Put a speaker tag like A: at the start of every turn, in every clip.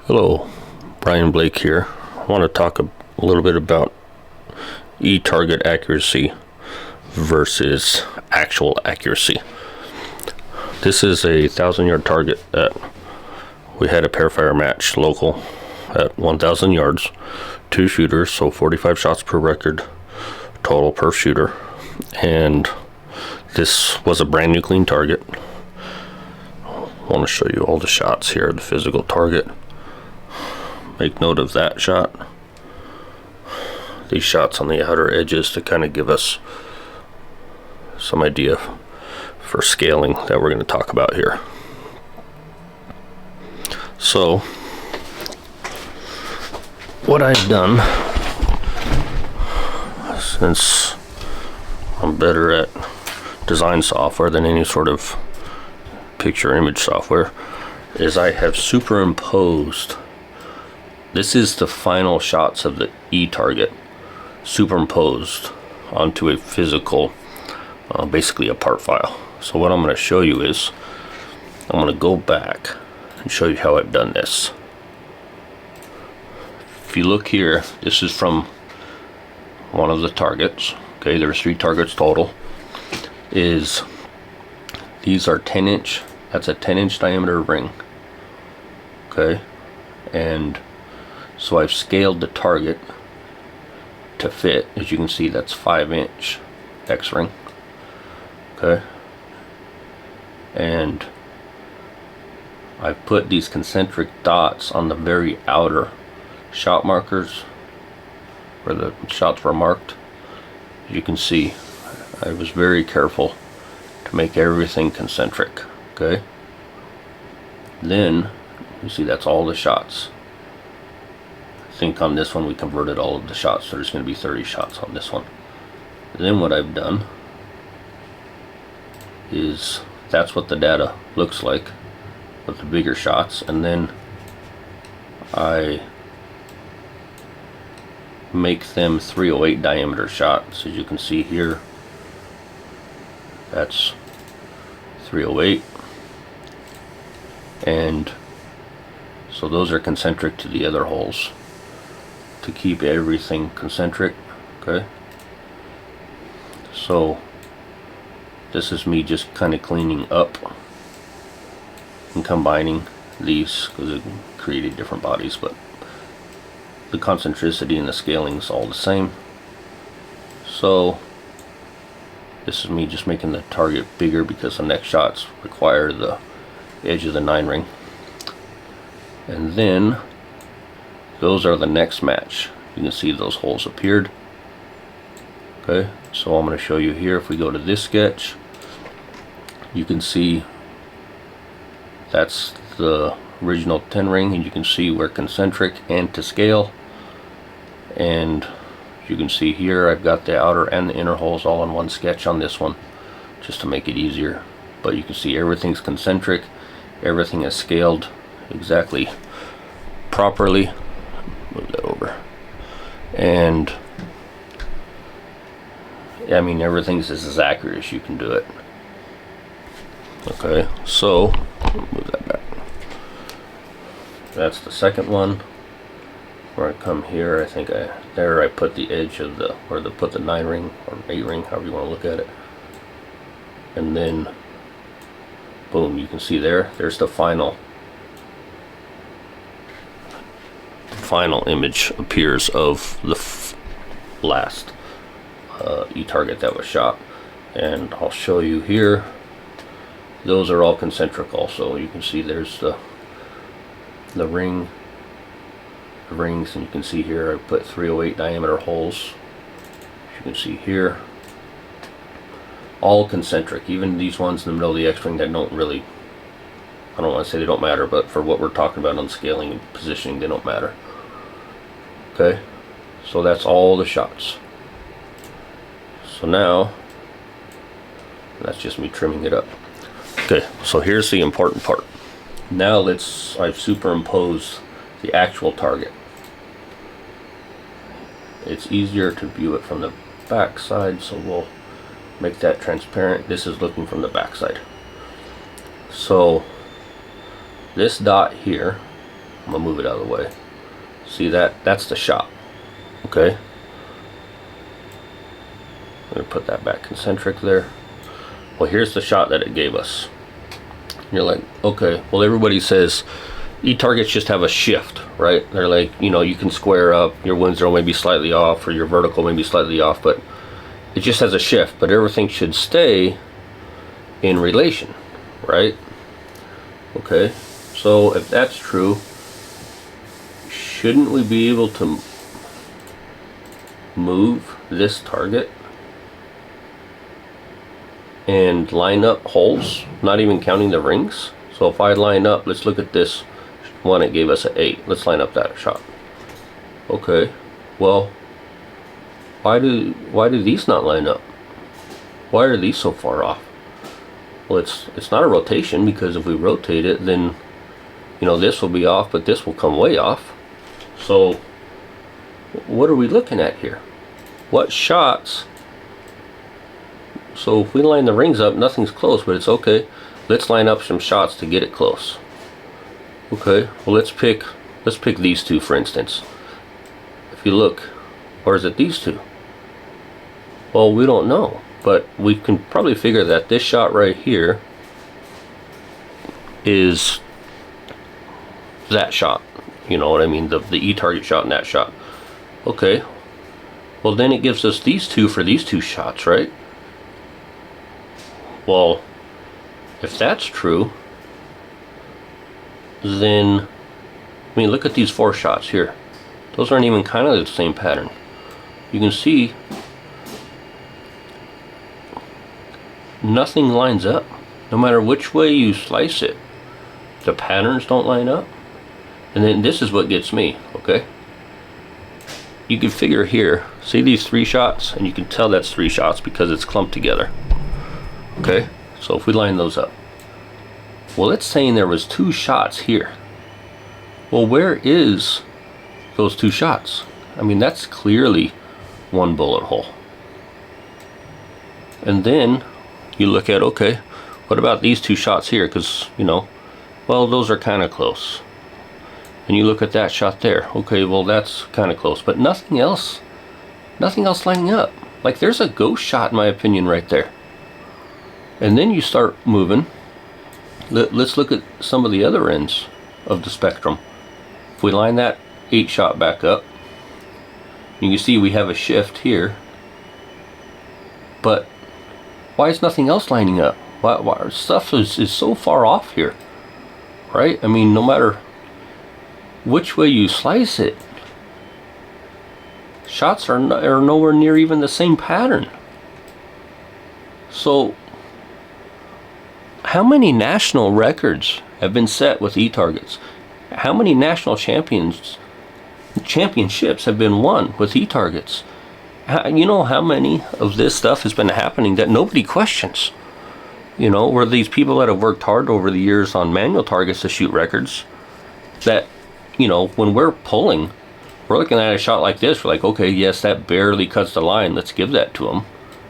A: Hello, Brian Blake here. I want to talk a little bit about target accuracy versus actual accuracy. This is a 1,000-yard target that we had a pair fire match local at 1,000 yards, 2 shooters, so 45 shots per record total per shooter. And this was a brand new clean target. I want to show you all the shots here, the physical target. Make note of that shot. These shots on the outer edges to kind of give us some idea for scaling that we're going to talk about here. So, what I've done, since I'm better at design software than any sort of picture image software, is I have superimposed. This is the final shots of the target superimposed onto a physical, basically a part file. So what I'm going to show you is, I'm going to go back and show you how I've done this. If you look here, this is from one of the targets. Okay, there's 3 targets total. These are 10-inch, that's a 10-inch diameter ring. Okay, and so I've scaled the target to fit. As you can see, that's 5-inch X-ring. Okay, and I've put these concentric dots on the very outer shot markers where the shots were marked. As you can see, I was very careful to make everything concentric. Okay, then you see that's all the shots. I think on this one we converted all of the shots, so there's going to be 30 shots on this one. And then what I've done is, that's what the data looks like with the bigger shots, and then I make them 308 diameter shots. As you can see here, that's 308, and so those are concentric to the other holes to keep everything concentric. Okay, so this is me just kind of cleaning up and combining these because it created different bodies, but the concentricity and the scaling is all the same. So this is me just making the target bigger because the next shots require the edge of the 9 ring. And then those are the next match. You can see those holes appeared. Okay, so I'm going to show you here. If we go to this sketch, you can see that's the original 10 ring, and you can see we're concentric and to scale. And you can see here I've got the outer and the inner holes all in one sketch on this one, just to make it easier. But you can see everything's concentric, everything is scaled exactly properly. Move that over. And I mean, everything's as accurate as you can do it. Okay, so move that back. That's the second one. Where I come here, I think I put the edge of the, or put the 9 ring or 8 ring, however you want to look at it. And then boom, you can see there's the final image appears of the last target that was shot. And I'll show you here, those are all concentric also. You can see there's the rings, and you can see here I put 308 diameter holes. As you can see here, all concentric. Even these ones in the middle of the X-ring that don't really, I don't want to say they don't matter, but for what we're talking about on scaling and positioning, they don't matter. Okay, so that's all the shots. So now, that's just me trimming it up. Okay, so here's the important part. Now I've superimposed the actual target. It's easier to view it from the back side, so we'll make that transparent. This is looking from the back side. So this dot here I'm gonna move it out of the way. See that? That's the shot. Okay. I'm gonna put that back concentric there. Well, here's the shot that it gave us. You're like, okay, well, everybody says E-targets just have a shift, right? They're like, you know, you can square up, your wind zero may be slightly off, or your vertical may be slightly off, but it just has a shift, but everything should stay in relation, right? Okay, so if that's true, shouldn't we be able to move this target and line up holes, not even counting the rings? So if I line up, let's look at this one, it gave us an 8. Let's line up that shot. Okay, well, why do these not line up? Why are these so far off? Well, it's not a rotation, because if we rotate it, then, you know, this will be off, but this will come way off. So what are we looking at here? What shots? So if we line the rings up, nothing's close, but it's okay. Let's line up some shots to get it close. Okay, well, let's pick these two, for instance. If you look, or is it these two? Well, we don't know, but we can probably figure that this shot right here is that shot. You know what I mean? The E-target shot and that shot. Okay, well, then it gives us these two for these two shots, right? Well, if that's true, then, I mean, look at these 4 shots here. Those aren't even kind of the same pattern. You can see nothing lines up. No matter which way you slice it, the patterns don't line up. And then this is what gets me, okay? You can figure here, see these 3 shots, and you can tell that's 3 shots because it's clumped together. Okay, so if we line those up, well, it's saying there was 2 shots here. Well, where is those 2 shots? I mean, that's clearly one bullet hole. And then you look at, okay, what about these 2 shots here? Because, you know, well, those are kind of close. And you look at that shot there. Okay, well, that's kind of close, but nothing else lining up. Like, there's a ghost shot, in my opinion, right there. And then you start moving. Let's look at some of the other ends of the spectrum. If we line that 8 shot back up, you can see we have a shift here. But why is nothing else lining up? Why stuff is so far off here, right? I mean, no matter which way you slice it, shots are nowhere near even the same pattern. So how many national records have been set with E-targets? How many national championships have been won with E-targets? You know how many of this stuff has been happening that nobody questions? You know, where these people that have worked hard over the years on manual targets to shoot records, that, you know, when we're pulling, we're looking at a shot like this, we're like, okay, yes, that barely cuts the line, let's give that to them,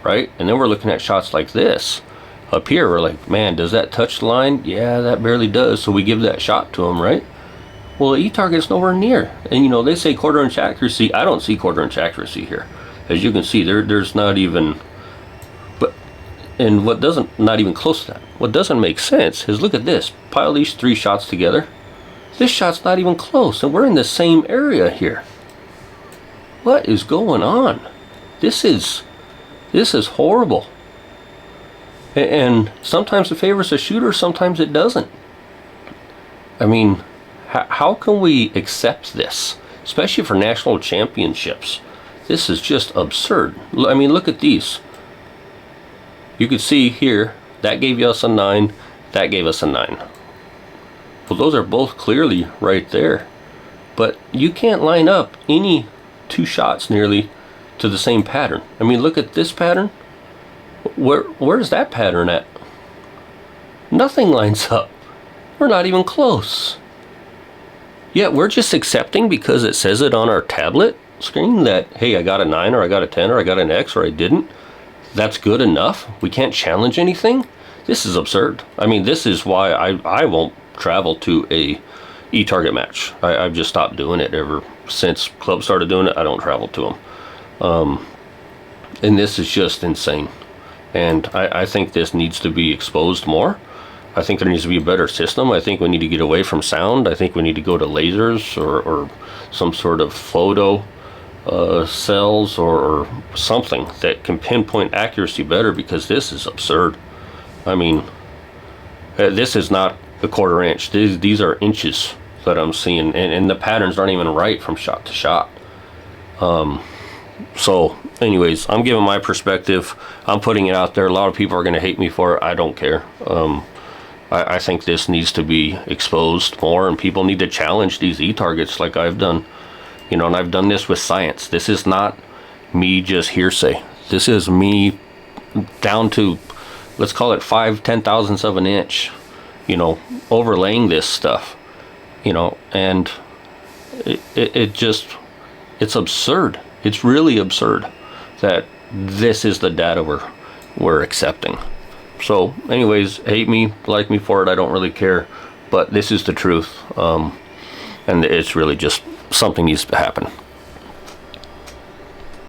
A: right? And then we're looking at shots like this. Up here, we're like, man, does that touch the line? Yeah, that barely does, so we give that shot to them, right? Well, E-target's nowhere near. And, you know, they say quarter-inch accuracy. I don't see quarter-inch accuracy here. As you can see, there's not even, but, and what doesn't, not even close to that. What doesn't make sense is, look at this. Pile these 3 shots together. This shot's not even close, and we're in the same area here. What is going on? This is horrible. And sometimes it favors a shooter, sometimes it doesn't. I mean, how can we accept this? Especially for national championships. This is just absurd. I mean, look at these. You can see here, that gave us a 9, that gave us a 9. Well, those are both clearly right there. But you can't line up any 2 shots nearly to the same pattern. I mean, look at this pattern. Where's that pattern at? Nothing lines up. We're not even close. Yet we're just accepting because it says it on our tablet screen that, hey, I got a 9 or I got a 10 or I got an X or I didn't. That's good enough. We can't challenge anything. This is absurd. I mean, this is why I won't travel to a E-target match. I've just stopped doing it ever since clubs started doing it. I don't travel to them. And this is just insane. And I think this needs to be exposed more. I think there needs to be a better system. I think we need to get away from sound. I think we need to go to lasers or some sort of photo cells or something that can pinpoint accuracy better, because this is absurd. I mean, this is not a quarter inch. These are inches that I'm seeing, and the patterns aren't even right from shot to shot. So anyways, I'm giving my perspective. I'm putting it out there. A lot of people are going to hate me for it. I don't care. I think this needs to be exposed more, and people need to challenge these e-targets like I've done. You know, and I've done this with science. This is not me just hearsay. This is me down to, let's call it 5/10 thousandths of an inch, you know, overlaying this stuff, you know, and it just, it's absurd. It's really absurd that this is the data we're accepting. So anyways, hate me, like me for it, I don't really care, but this is the truth. And it's really just something needs to happen.